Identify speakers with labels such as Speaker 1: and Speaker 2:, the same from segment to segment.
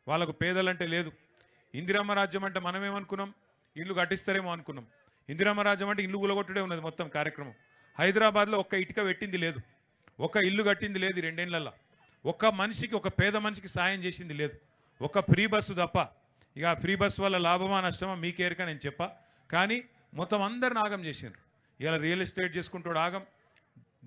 Speaker 1: వాళ్ళకు పేదలంటే లేదు. ఇందిరమ్మ రాజ్యం అంటే మనమేమనుకున్నాం, ఇల్లు కట్టిస్తారేమో అనుకున్నాం. ఇందిరమ్మ రాజ్యం అంటే ఇల్లు కూలగొట్టుడే ఉన్నది మొత్తం కార్యక్రమం. హైదరాబాద్లో ఒక్క ఇటుక పెట్టింది లేదు, ఒక్క ఇల్లు కట్టింది లేదు. 2 ఏళ్లలో ఒక్క మనిషికి, ఒక పేద మనిషికి సాయం చేసింది లేదు. ఒక ఫ్రీ బస్సు తప్ప. ఇక ఆ ఫ్రీ బస్సు వల్ల లాభమా నష్టమా మీకేరక నేను చెప్పా. కానీ మొత్తం అందరిని ఆగం చేసిండ్రు. ఇలా రియల్ ఎస్టేట్ చేసుకుంటూ ఆగం,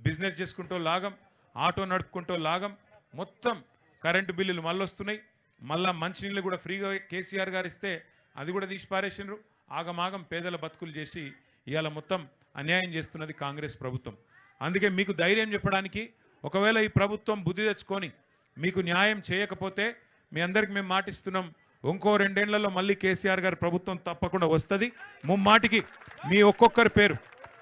Speaker 1: బిజినెస్ చేసుకుంటూ లాగం, ఆటో నడుపుకుంటూ లాగం, మొత్తం కరెంటు బిల్లులు మళ్ళీ వస్తున్నాయి. మళ్ళా మంచినీళ్ళు కూడా ఫ్రీగా కేసీఆర్ గారు ఇస్తే అది కూడా తీసి పారేసిండ్రు. ఆగమాగం పేదల బతుకులు చేసి ఇవాళ మొత్తం అన్యాయం చేస్తున్నది కాంగ్రెస్ ప్రభుత్వం. అందుకే మీకు ధైర్యం చెప్పడానికి, ఒకవేళ ఈ ప్రభుత్వం బుద్ధి తెచ్చుకొని మీకు న్యాయం చేయకపోతే మీ అందరికి మేము మాటిస్తున్నాం, ఇంకో 2 ఏళ్లలో మళ్ళీ కేసీఆర్ గారి ప్రభుత్వం తప్పకుండా వస్తుంది. ముమ్మాటికి మీ ఒక్కొక్కరి పేరు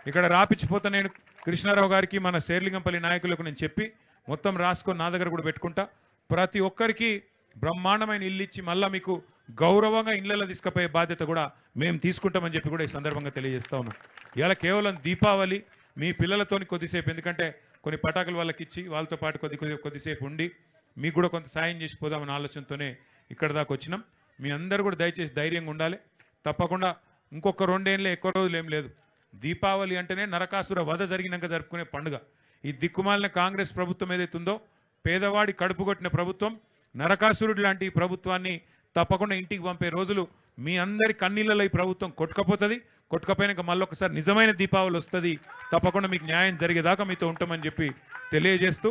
Speaker 1: ఇక్కడ రాపిచ్చిపోతా. నేను కృష్ణారావు గారికి, మన శేర్లింగంపల్లి నాయకులకు నేను చెప్పి మొత్తం రాసుకొని నా దగ్గర కూడా పెట్టుకుంటా. ప్రతి ఒక్కరికి బ్రహ్మాండమైన ఇల్లు ఇచ్చి మళ్ళా మీకు గౌరవంగా ఇళ్లలో తీసుకుపోయే బాధ్యత కూడా మేము తీసుకుంటామని చెప్పి కూడా ఈ సందర్భంగా తెలియజేస్తా ఉన్నాం. ఇలా కేవలం దీపావళి మీ పిల్లలతోని కొద్దిసేపు, ఎందుకంటే కొన్ని పటాకులు వాళ్ళకి ఇచ్చి వాళ్ళతో పాటు కొద్దిసేపు ఉండి మీకు కూడా కొంత సాయం చేసి పోదామన్న ఆలోచనతోనే ఇక్కడ దాకా వచ్చినాం. మీ అందరూ కూడా దయచేసి ధైర్యంగా ఉండాలి. తప్పకుండా ఇంకొక 2 ఏళ్ళే, ఎక్కువ రోజులు ఏం లేదు. దీపావళి అంటేనే నరకాసుర వధ జరిగినాక జరుపుకునే పండుగ. ఈ దిక్కుమాలిన కాంగ్రెస్ ప్రభుత్వం ఏదైతుందో, పేదవాడి కడుపు కొట్టిన ప్రభుత్వం, నరకాసురుడు లాంటి ఈ ప్రభుత్వాన్ని తప్పకుండా ఇంటికి పంపే రోజులు మీ అందరి కన్నీళ్ళలో ఈ ప్రభుత్వం కొట్టుకపోతుంది. కొట్టుకపోయినాక మళ్ళొకసారి నిజమైన దీపావళి వస్తుంది. తప్పకుండా మీకు న్యాయం జరిగేదాకా మీతో ఉంటామని చెప్పి తెలియజేస్తూ